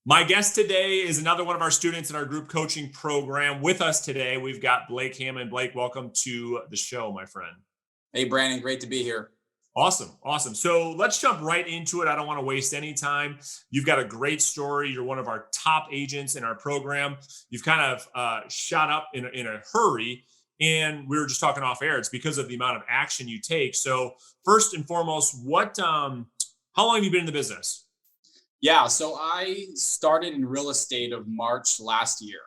My guest today is another one of our students in our group coaching program. With us today, we've got Blake Hammond. Blake, welcome to the show, my friend. Hey, Brandon, great to be here. Awesome. Awesome. So let's jump right into it. I don't want to waste any time. You've got a great story. You're one of our top agents in our program. You've kind of shot up in a hurry. And we were just talking off air. It's because of the amount of action you take. So first and foremost, how long have you been in the business? Yeah, so I started in real estate of March last year.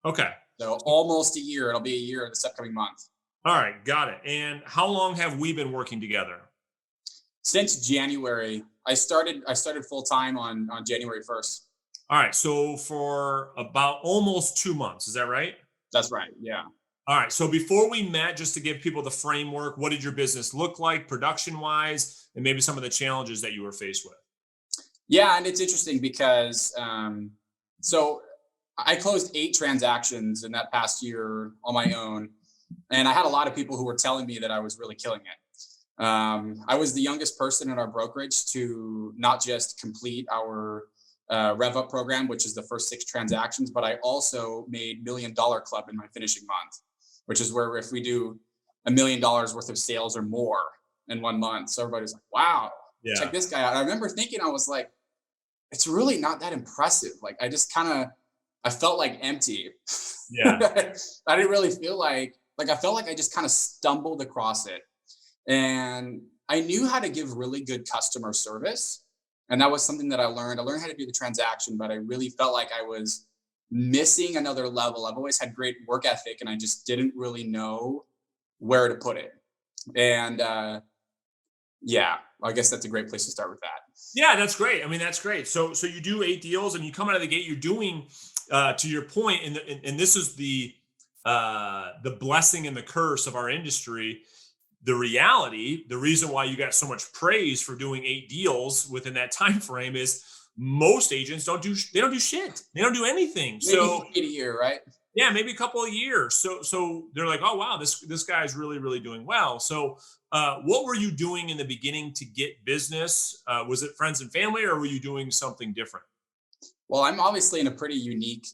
Okay. So almost a year. It'll be a year this upcoming month. All right. Got it. And how long have we been working together? Since January, I started full time on January 1st. All right. So for about almost 2 months. Is that right? That's right. Yeah. All right. So before we met, just to give people the framework, what did your business look like production wise, and maybe some of the challenges that you were faced with? Yeah, and it's interesting because so I closed 8 transactions in that past year on my own, and I had a lot of people who were telling me that I was really killing it. I was the youngest person in our brokerage to not just complete our Rev Up program, which is the first 6 transactions, but I also made $1 million club in my finishing month, which is where if we do $1 million worth of sales or more in 1 month. So everybody's like, wow, Yeah. check this guy out. I remember thinking, I was like, it's really not that impressive. Like I felt like empty. Yeah. I didn't really feel like I felt like I just kind of stumbled across it. And I knew how to give really good customer service. And that was something that I learned. I learned how to do the transaction, but I really felt like I was missing another level. I've always had great work ethic and I just didn't really know where to put it. And yeah, I guess that's a great place to start with that. Yeah, that's great. I mean, that's great. So you do 8 deals, and you come out of the gate. You're doing, to your point, and this is the blessing and the curse of our industry. The reality, the reason why you got so much praise for doing 8 deals within that time frame is most agents don't do shit. They don't do anything. Maybe So 80 a year, right? yeah, maybe a couple of years. So they're like, oh wow, this guy's really doing well. So what were you doing in the beginning to get business? Was it friends and family, or were you doing something different? Well, I'm obviously in a pretty unique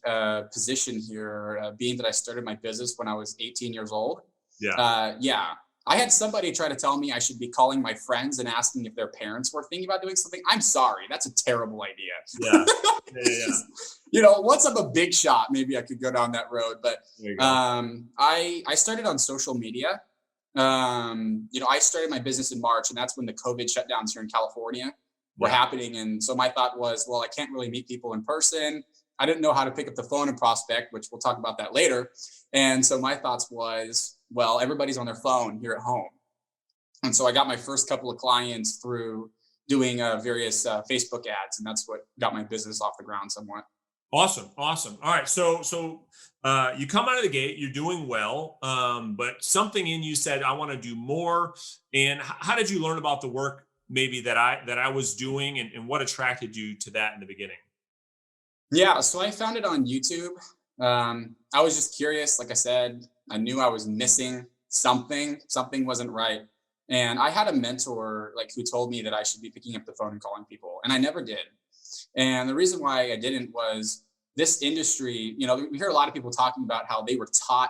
position here, being that I started my business when I was 18 years old. Yeah, Yeah, I had somebody try to tell me I should be calling my friends and asking if their parents were thinking about doing something. I'm sorry, that's a terrible idea. yeah, yeah. Once I'm a big shot, maybe I could go down that road. But There you go. I started on social media. I started my business in March, and that's when the COVID shutdowns here in California were Yeah. happening. And so my thought was, well, I can't really meet people in person. I didn't know how to pick up the phone and prospect, which we'll talk about that later. And so my thoughts was, well, everybody's on their phone here at home. And so I got my first couple of clients through doing various Facebook ads, and that's what got my business off the ground somewhat. Awesome, awesome. All right, so you come out of the gate, you're doing well, but something in you said, "I want to do more." And how did you learn about the work maybe that I was doing, and what attracted you to that in the beginning? Yeah, so I found it on YouTube. I was just curious. Like I said, I knew I was missing something. Something wasn't right. And I had a mentor like who told me that I should be picking up the phone and calling people, and I never did. And the reason why I didn't was this industry, we hear a lot of people talking about how they were taught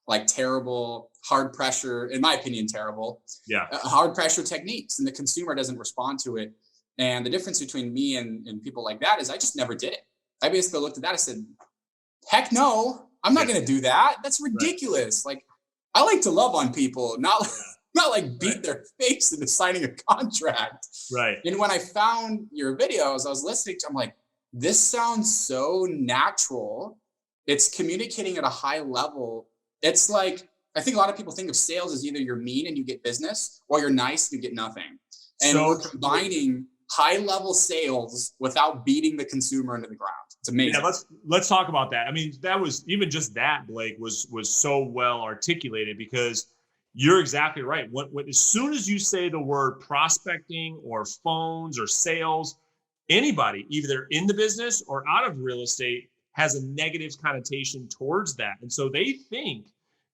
like terrible, hard pressure, in my opinion, terrible, Yeah, hard pressure techniques, and the consumer doesn't respond to it. And the difference between me and people like that is I just never did it. I basically looked at that. I said, heck no, I'm not yeah, going to do that. That's right, ridiculous. Like, I like to love on people, not yeah, not like right, beat their face into signing a contract. right. And when I found your videos, I was listening to, I'm like, this sounds so natural. It's communicating at a high level. It's like, I think a lot of people think of sales as either you're mean and you get business, or you're nice and you get nothing. And So we're true. combining high level sales without beating the consumer into the ground. It's Yeah, amazing. let's talk about that. I mean, that was even just that, Blake, was so well articulated because you're exactly right. When as soon as you say the word prospecting or phones or sales, anybody, either in the business or out of real estate, has a negative connotation towards that. And so they think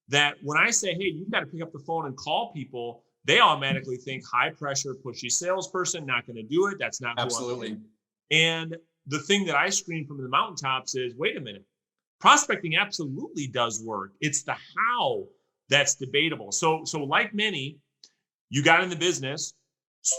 that when I say, hey, you've got to pick up the phone and call people, they automatically think high pressure, pushy salesperson, not going to do it. That's not who I'm. Absolutely. And the thing that I scream from the mountaintops is, wait a minute, prospecting absolutely does work. It's the how that's debatable. So like many, you got in the business.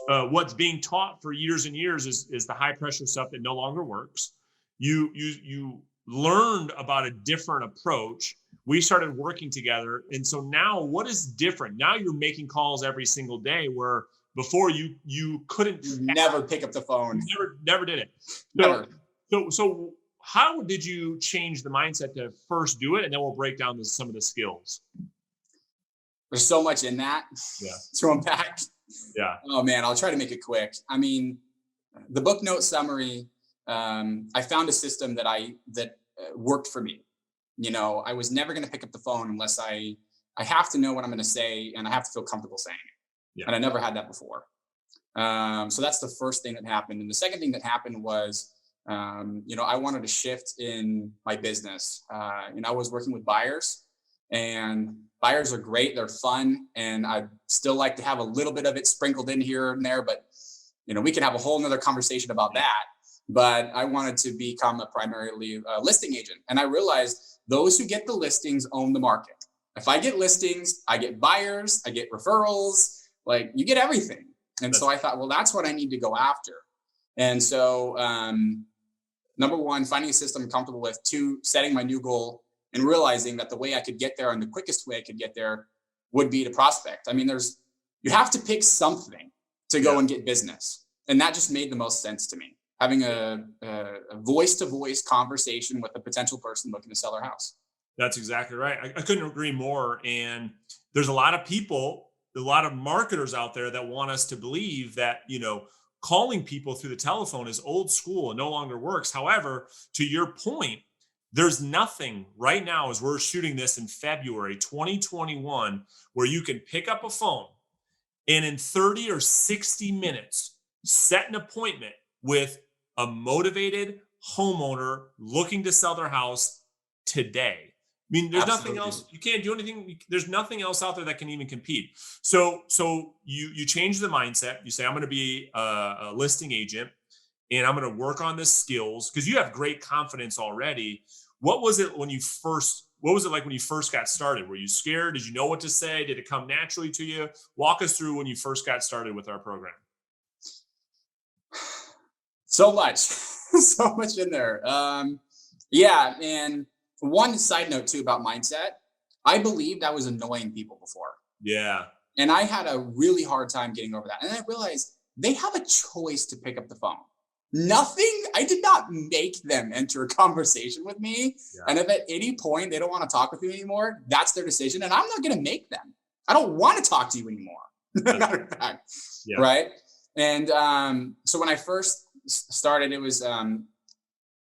What's being taught for years and years is the high pressure stuff that no longer works. You learned about a different approach. We started working together, and so now what is different? Now you're making calls every single day, where before you couldn't. You never pick up the phone. Never did it. Never. So how did you change the mindset to first do it, and then we'll break down some of the skills. There's so much in that to unpack. Yeah. Oh man, I'll try to make it quick. I mean, the book note summary. I found a system that worked for me. You know, I was never going to pick up the phone unless I have to know what I'm going to say, and I have to feel comfortable saying it. Yeah. And I never had that before. So that's the first thing that happened. And the second thing that happened was, I wanted to shift in my business. I was working with buyers, and buyers are great. They're fun. And I still like to have a little bit of it sprinkled in here and there, but we can have a whole nother conversation about that. But I wanted to become a primarily listing agent. And I realized those who get the listings own the market. If I get listings, I get buyers, I get referrals, like you get everything. And so I thought, well, that's what I need to go after. And so, number one, finding a system I'm comfortable with. Two, setting my new goal and realizing that the way I could get there and the quickest way I could get there would be to prospect. I mean, you have to pick something to go and get business. And that just made the most sense to me. Having a voice-to-voice conversation with a potential person looking to sell their house. That's exactly right. I couldn't agree more. And there's a lot of people, a lot of marketers out there that want us to believe that, calling people through the telephone is old school and no longer works. However, to your point, there's nothing right now, as we're shooting this in February 2021, where you can pick up a phone and in 30 or 60 minutes, set an appointment with a motivated homeowner looking to sell their house today. I mean, there's nothing else. You can't do anything. There's nothing else out there that can even compete. So you change the mindset. You say, I'm going to be a listing agent, and I'm going to work on the skills, because you have great confidence already. What was it like when you first got started? Were you scared? Did you know what to say? Did it come naturally to you? Walk us through when you first got started with our program. So much, so much in there. And one side note too about mindset, I believed I was annoying people before. Yeah. And I had a really hard time getting over that. And I realized they have a choice to pick up the phone. I did not make them enter a conversation with me. Yeah. And if at any point they don't want to talk with you anymore, that's their decision. And I'm not going to make them. I don't want to talk to you anymore. Matter of fact. Yeah. Right. And so when I first started, it was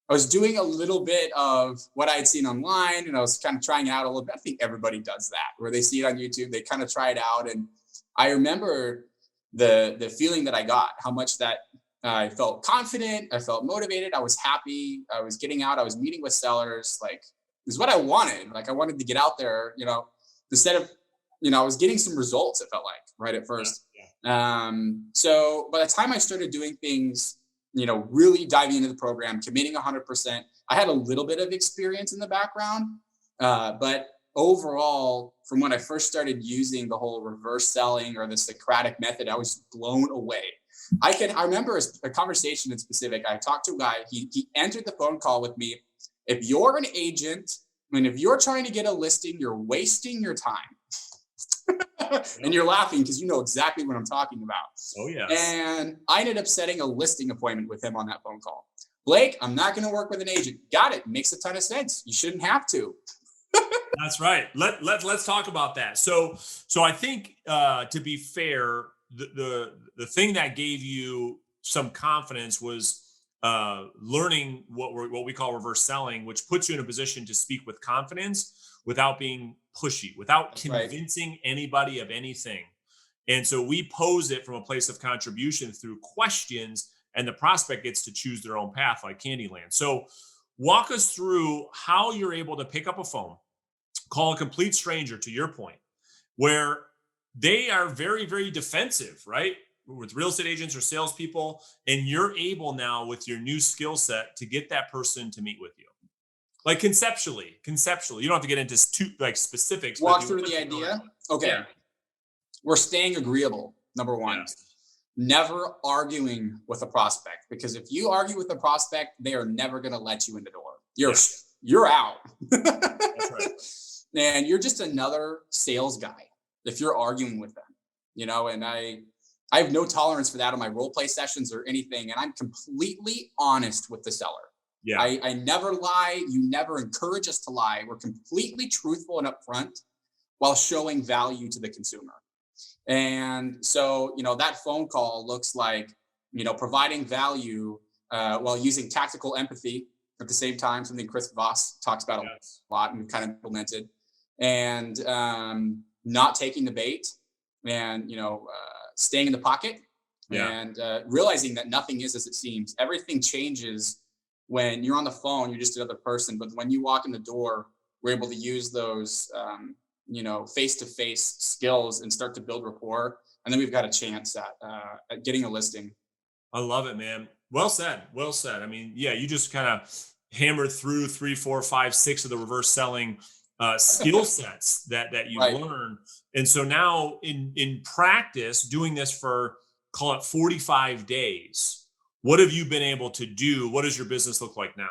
I was doing a little bit of what I had seen online, and I was kind of trying it out a little bit. I think everybody does that, where they see it on YouTube, they kind of try it out. And I remember the feeling that I got, how much that I felt confident, I felt motivated, I was happy, I was getting out, I was meeting with sellers. Like, this is what I wanted. Like, I wanted to get out there, instead of, I was getting some results, it felt like, right at first. Yeah. So by the time I started doing things, really diving into the program, committing 100%, I had a little bit of experience in the background. But overall, from when I first started using the whole reverse selling or the Socratic method, I was blown away. I remember a conversation in specific. I talked to a guy, he entered the phone call with me. If you're an agent, and if you're trying to get a listing, you're wasting your time. And you're laughing because you know exactly what I'm talking about. Oh, yeah. And I ended up setting a listing appointment with him on that phone call. Blake, I'm not going to work with an agent. Got it. Makes a ton of sense. You shouldn't have to. That's right. Let's talk about that. So I think to be fair, the thing that gave you some confidence was learning what we call reverse selling, which puts you in a position to speak with confidence without being pushy, without convincing anybody of anything. And so we pose it from a place of contribution through questions, and the prospect gets to choose their own path like Candyland. So walk us through how you're able to pick up a phone, call a complete stranger, to your point, where they are very, very defensive, right? with real estate agents or salespeople, and you're able now with your new skill set to get that person to meet with you. Like conceptually, you don't have to get into like specifics. Walk through the idea. Okay. Yeah. We're staying agreeable. Number one, never arguing with a prospect, because if you argue with a prospect, they are never going to let you in the door. You're out. That's right. And you're just another sales guy if you're arguing with them, and I have no tolerance for that on my role play sessions or anything. And I'm completely honest with the seller. Yeah. I never lie. You never encourage us to lie. We're completely truthful and upfront while showing value to the consumer. And so, that phone call looks like, providing value while using tactical empathy at the same time, something Chris Voss talks about a lot and we've kind of implemented, and not taking the bait, and, staying in the pocket, and realizing that nothing is as it seems. Everything changes when you're on the phone. You're just another person. But when you walk in the door, we're able to use those, face-to-face skills and start to build rapport. And then we've got a chance at getting a listing. I love it, man. Well said. Well said. I mean, you just kind of hammered through 3, 4, 5, 6 of the reverse selling skill sets that you learn. And so now in practice, doing this for, call it 45 days, what have you been able to do? What does your business look like now?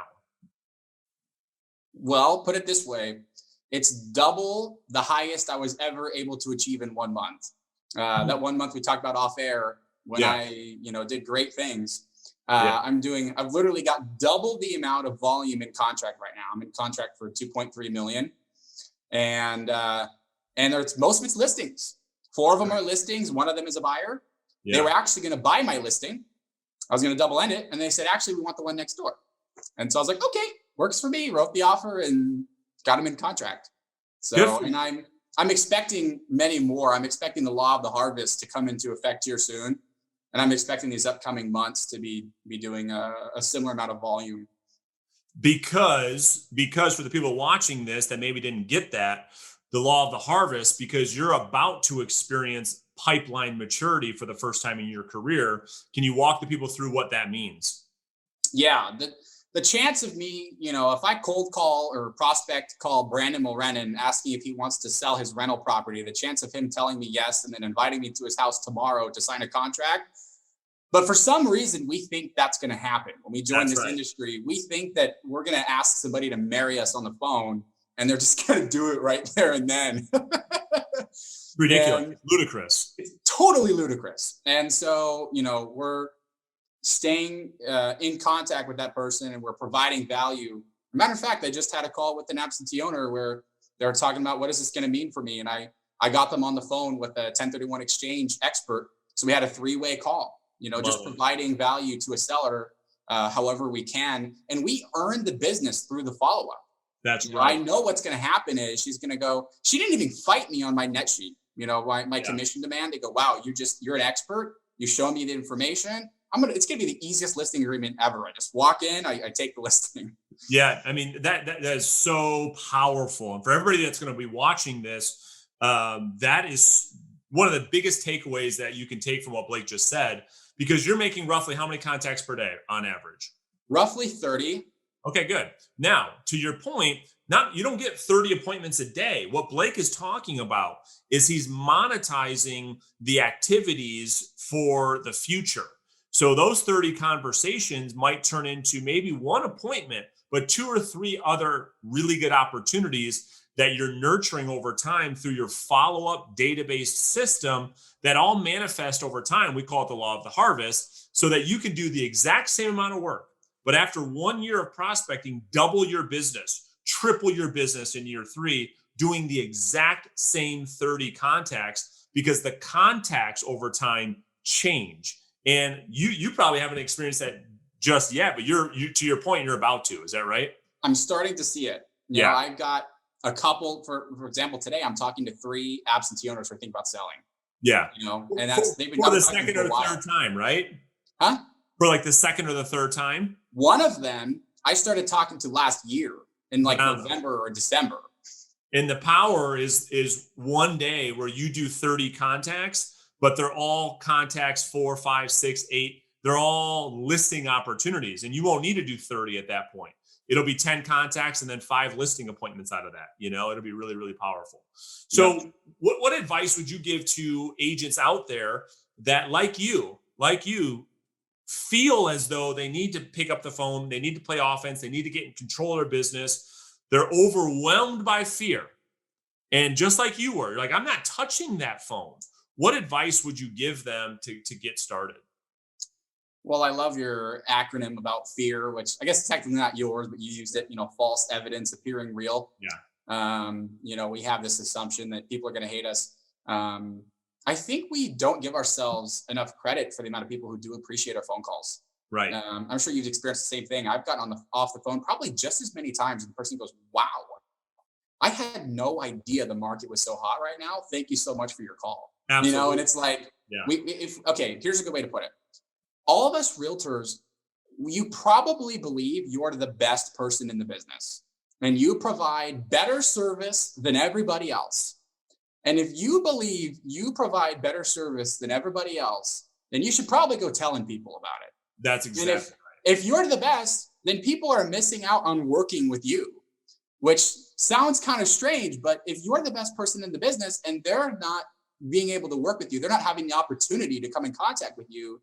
Well, put it this way. It's double the highest I was ever able to achieve in 1 month. That 1 month we talked about off air when I, did great things. I've literally got double the amount of volume in contract right now. I'm in contract for 2.3 million. And there's most of it's listings. 4 of them are listings. 1 of them is a buyer. They were actually going to buy my listing. I was going to double end it. And they said, actually, we want the one next door. And so I was like, okay, works for me. Wrote the offer and got them in contract. So, and I'm expecting many more. I'm expecting the law of the harvest to come into effect here soon. And I'm expecting these upcoming months to be doing a similar amount of volume. Because for the people watching this that maybe didn't get that, the law of the harvest, because you're about to experience pipeline maturity for the first time in your career. Can you walk the people through what that means? Yeah. The chance of me, if I cold call or prospect call Brandon Mulrenin asking if he wants to sell his rental property, the chance of him telling me yes and then inviting me to his house tomorrow to sign a contract. But for some reason, we think that's going to happen. When we join this industry, we think that we're going to ask somebody to marry us on the phone and they're just going to do it right there and then. Ridiculous. And ludicrous. It's totally ludicrous. And so, we're staying in contact with that person and we're providing value. Matter of fact, I just had a call with an absentee owner where they're talking about what is this going to mean for me? And I got them on the phone with a 1031 exchange expert. So we had a 3-way call, just providing value to a seller however we can. And we earned the business through the follow-up. That's right. I know what's going to happen is she's going to go, she didn't even fight me on my net sheet, my commission demand. They go, wow, you're an expert. You show me the information. It's going to be the easiest listing agreement ever. I just walk in, I take the listing. Yeah. I mean, that is so powerful. And for everybody that's going to be watching this, that is one of the biggest takeaways that you can take from what Blake just said, because you're making roughly how many contacts per day on average? Roughly 30. Okay, good. Now, to your point, you don't get 30 appointments a day. What Blake is talking about is he's monetizing the activities for the future. So those 30 conversations might turn into maybe 1 appointment, but 2 or 3 other really good opportunities that you're nurturing over time through your follow-up database system that all manifest over time. We call it the law of the harvest, so that you can do the exact same amount of work, but after 1 year of prospecting, double your business, triple your business in year 3, doing the exact same 30 contacts, because the contacts over time change. And you probably haven't experienced that just yet, but you to your point, you're about to. Is that right? I'm starting to see it. You know, I've got a couple, for example, today I'm talking to 3 absentee owners who are thinking about selling. Yeah. And they've been for the second or the third time, right? Huh? For like the second or the third time? One of them I started talking to last year in November or December. And the power is one day where you do 30 contacts, but they're all contacts 4, 5, 6, 8. They're all listing opportunities, and you won't need to do 30 at that point. It'll be 10 contacts and then 5 listing appointments out of that. It'll be really, really powerful. So Yep. what advice would you give to agents out there that like you, feel as though they need to pick up the phone, they need to play offense, they need to get in control of their business. They're overwhelmed by fear. And just like you were, like, I'm not touching that phone. What advice would you give them to get started? Well, I love your acronym about fear, which I guess technically not yours, but you used it, false evidence appearing real. Yeah. We have this assumption that people are going to hate us. I think we don't give ourselves enough credit for the amount of people who do appreciate our phone calls. Right. I'm sure you've experienced the same thing. I've gotten off the phone probably just as many times, and the person goes, "Wow, I had no idea the market was so hot right now. Thank you so much for your call." Absolutely. And it's like, Yeah. here's a good way to put it. All of us realtors, you probably believe you're the best person in the business and you provide better service than everybody else. And if you believe you provide better service than everybody else, then you should probably go telling people about it. That's And exactly if you're the best, then people are missing out on working with you, which sounds kind of strange. But if you're the best person in the business and they're not being able to work with you, they're not having the opportunity to come in contact with you,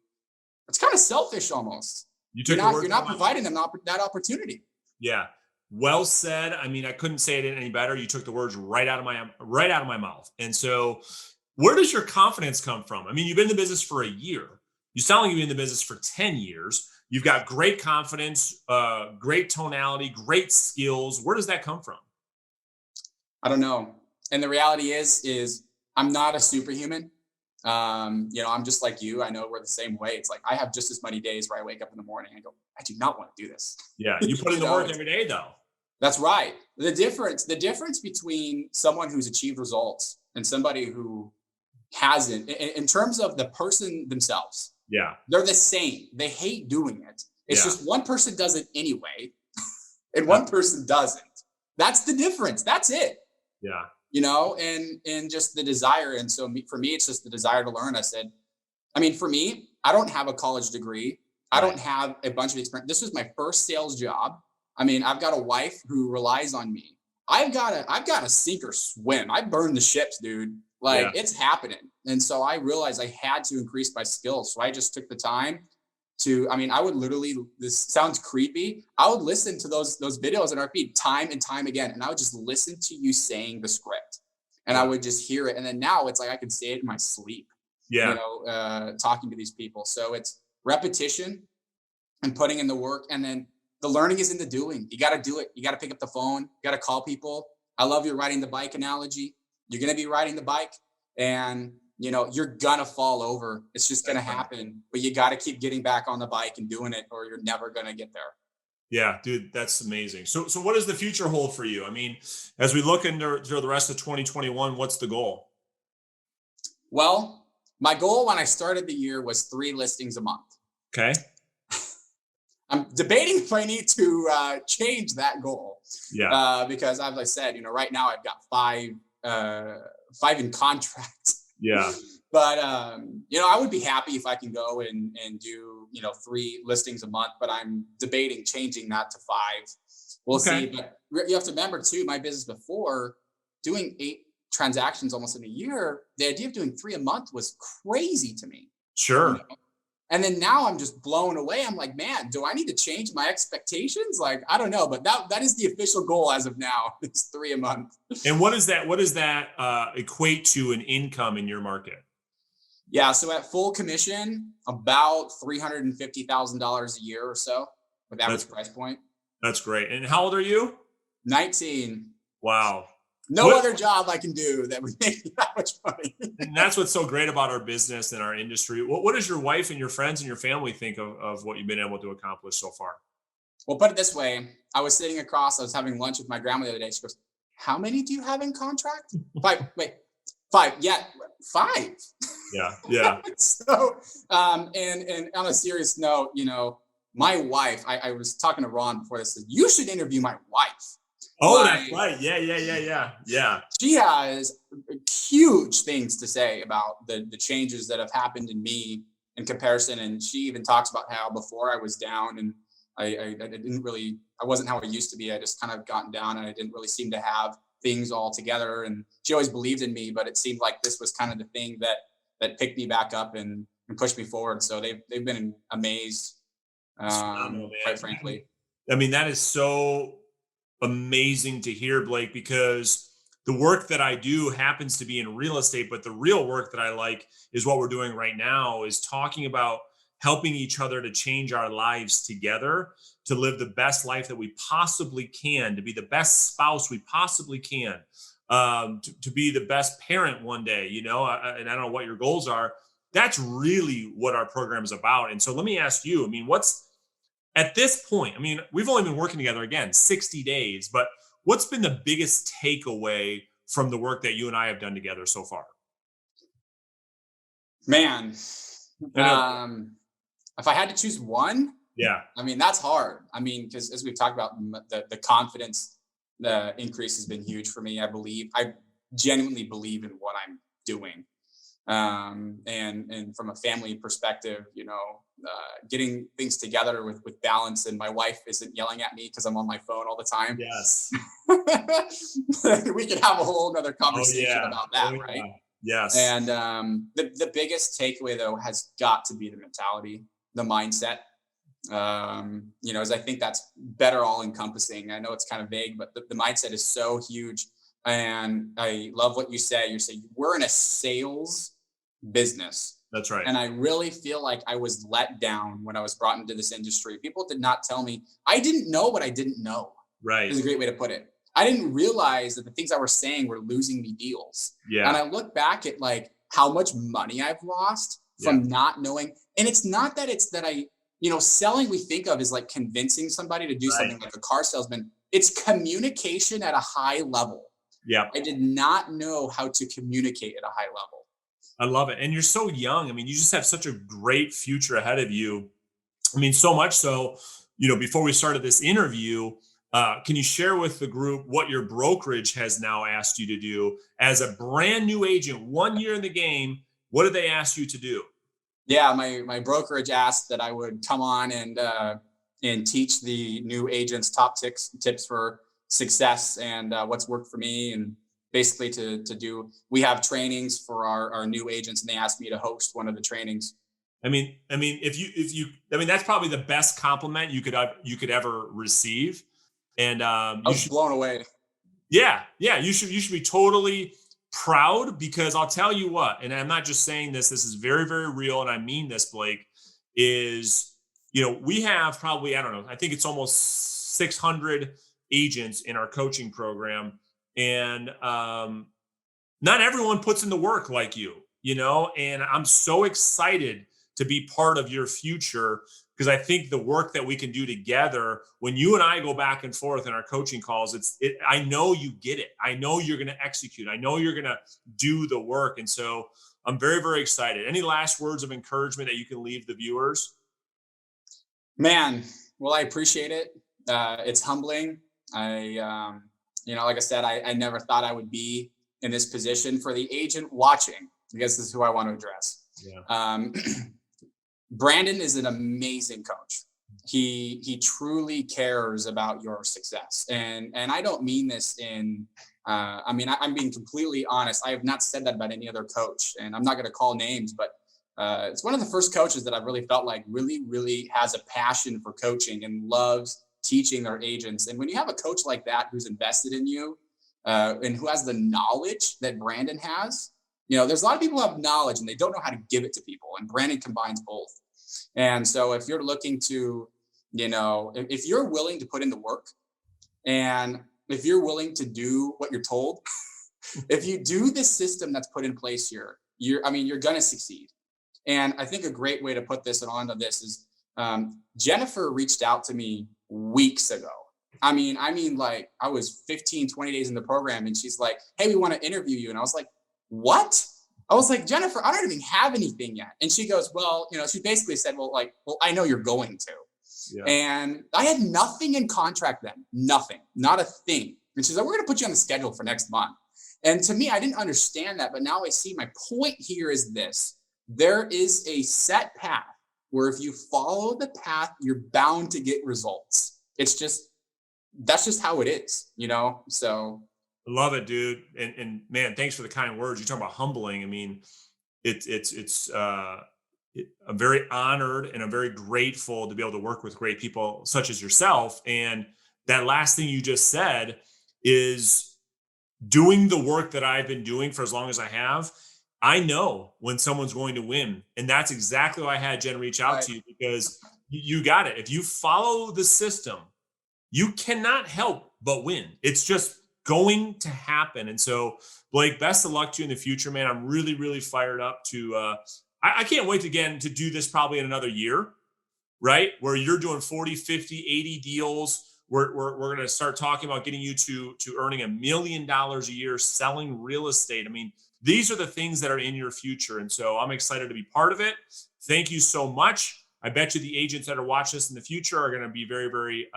it's kind of selfish almost. You're not providing them that opportunity. Yeah. Well said. I mean, I couldn't say it any better. You took the words right out of my mouth. And so where does your confidence come from? I mean, you've been in the business for a year. You sound like you've been in the business for 10 years. You've got great confidence, great tonality, great skills. Where does that come from? I don't know. And the reality is I'm not a superhuman. I'm just like you. I know we're the same way. It's like I have just as many days where I wake up in the morning and go, I do not want to do this. Yeah, you put in the work every day, though. That's right. The difference between someone who's achieved results and somebody who hasn't, in terms of the person themselves, Yeah, they're the same. They hate doing it. It's Yeah. just one person does it anyway, and one person doesn't. That's the difference. That's it. yeah, And just the desire. And so for me, it's just the desire to learn. For me, I don't have a college degree. I don't have a bunch of experience. This was my first sales job. I've got a wife who relies on me. I've got to sink or swim. I burned the ships, dude. It's happening. And so I realized I had to increase my skills. So I just took the time to, I would literally, this sounds creepy. I would listen to those videos in our feed time and time again. And I would just listen to you saying the script and I would just hear it. And then now it's like, I can say it in my sleep, talking to these people. So it's repetition and putting in the work. And then the learning is in the doing. You got to do it. You got to pick up the phone. You got to call people. I love your riding the bike analogy. You're going to be riding the bike and you're going to fall over. It's just going to happen, but you got to keep getting back on the bike and doing it or you're never going to get there. Yeah, dude, that's amazing. So what does the future hold for you? As we look into the rest of 2021, what's the goal? Well, my goal when I started the year was 3 listings a month. Okay. I'm debating if I need to change that goal. Yeah. Because as I said, right now I've got 5 in contract. Yeah. But, I would be happy if I can go and do, 3 listings a month, but I'm debating changing that to 5. We'll see. But you have to remember too, my business before doing 8 transactions almost in a year, the idea of doing 3 a month was crazy to me. Sure. And then now I'm just blown away. I'm like, man, do I need to change my expectations? I don't know, but that is the official goal as of now. It's 3 a month. And what does that equate to an income in your market? Yeah. So at full commission, about $350,000 a year or so with average price point. That's great. And how old are you? 19. Wow. No other job I can do that would make me that much money. And that's what's so great about our business and our industry. What does your wife and your friends and your family think of what you've been able to accomplish so far? Well, put it this way. I was having lunch with my grandma the other day. She goes, how many do you have in contract? 5. Wait, 5. Yeah, 5. Yeah. Yeah. So, and on a serious note, my wife, I was talking to Ron before this, you should interview my wife. Oh, that's Like, right. Yeah. she has huge things to say about the changes that have happened in me in comparison. And she even talks about how before I was down and I didn't really, I wasn't how I used to be. I just kind of gotten down and I didn't really seem to have things all together. And she always believed in me, but it seemed like this was kind of the thing that picked me back up and pushed me forward. So they've been amazed, It's phenomenal, quite man. frankly. I mean, that is so amazing to hear, Blake, because the work that I do happens to be in real estate, but the real work that I like is what we're doing right now is talking about helping each other to change our lives together, to live the best life that we possibly can, to be the best spouse we possibly can, to be the best parent one day, and I don't know what your goals are. That's really what our program is about. And so let me ask you, I mean, what's at this point, I mean, we've only been working together again 60 days, but what's been the biggest takeaway from the work that you and I have done together so far? Man, I know. if I had to choose one, Yeah. I mean, that's hard. I mean, because as we've talked about, the confidence, the increase has been huge for me. I genuinely believe in what I'm doing. And from a family perspective, getting things together with balance, and my wife isn't yelling at me because I'm on my phone all the time. Yes. We could have a whole nother Oh, conversation yeah. about that, Oh, right? yeah. Yes. And the biggest takeaway though has got to be the mentality, the mindset. As I think that's better all encompassing. I know it's kind of vague, but the mindset is so huge. And I love what you say. You say we're in a sales business. That's right. And I really feel like I was let down when I was brought into this industry. People did not tell me. I didn't know what I didn't know. Right. Is a great way to put it. I didn't realize that the things I was saying were losing me deals. Yeah. And I look back at like how much money I've lost from not knowing. And it's not that it's that selling we think of is like convincing somebody to do something like a car salesman. It's communication at a high level. Yeah. I did not know how to communicate at a high level. I love it. And you're so young. I mean, you just have such a great future ahead of you. I mean, so much so, before we started this interview, can you share with the group what your brokerage has now asked you to do as a brand new agent, 1 year in the game? What did they ask you to do? Yeah, my brokerage asked that I would come on and teach the new agents top tips for success and what's worked for me, and basically to do. We have trainings for our new agents, and they asked me to host one of the trainings. I mean, that's probably the best compliment you could ever receive. And I was blown away. Yeah, you should be totally proud, because I'll tell you what, and I'm not just saying this is very, very real, and I mean this, Blake, is, we have probably, I don't know, I think it's almost 600 agents in our coaching program. And not everyone puts in the work like you, and I'm so excited to be part of your future, because I think the work that we can do together, when you and I go back and forth in our coaching calls, I know you get it. I know you're going to execute. I know you're going to do the work. And so I'm very, very excited. Any last words of encouragement that you can leave the viewers? Man, well, I appreciate it. It's humbling. Like I said, I never thought I would be in this position. For the agent watching, I guess this is who I want to address. Yeah. Brandon is an amazing coach. He truly cares about your success. And I don't mean this in, I'm being completely honest. I have not said that about any other coach, and I'm not going to call names, but it's one of the first coaches that I've really felt like really, really has a passion for coaching and loves teaching their agents. And when you have a coach like that, who's invested in you, and who has the knowledge that Brandon has, there's a lot of people who have knowledge and they don't know how to give it to people. And Brandon combines both. And so if you're looking to, if you're willing to put in the work, and if you're willing to do what you're told, if you do this system that's put in place here, you're going to succeed. And I think a great way to put this and onto this is, Jennifer reached out to me weeks ago. I mean, like I was 15, 20 days in the program, and she's like, "Hey, we want to interview you." And I was like, "What?" I was like, "Jennifer, I don't even have anything yet." And she goes, "Well, she basically said, well, I know you're going to." Yeah. And I had nothing in contract then, nothing, not a thing. And she's like, we're going to put you on the schedule for next month. And to me, I didn't understand that. But now I see my point here is this. There is a set path where if you follow the path, you're bound to get results. That's just how it is, So Love it, dude. And man, thanks for the kind words. You talk about humbling. I mean, I'm very honored and I'm very grateful to be able to work with great people such as yourself. And that last thing you just said is doing the work that I've been doing for as long as I have. I know when someone's going to win. And that's exactly why I had Jen reach out to you, because you got it. If you follow the system, you cannot help but win. It's just going to happen. And so, Blake, best of luck to you in the future, man. I'm really, really fired up to, I can't wait again to do this probably in another year, right? Where you're doing 40, 50, 80 deals. We're going to start talking about getting you to earning $1 million a year selling real estate. I mean, these are the things that are in your future. And so I'm excited to be part of it. Thank you so much. I bet you the agents that are watching this in the future are going to be very, very,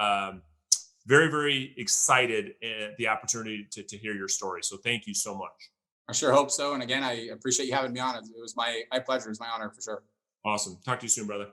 very, very excited at the opportunity to hear your story. So thank you so much. I sure hope so. And again, I appreciate you having me on. It was my pleasure. It was my honor for sure. Awesome. Talk to you soon, brother.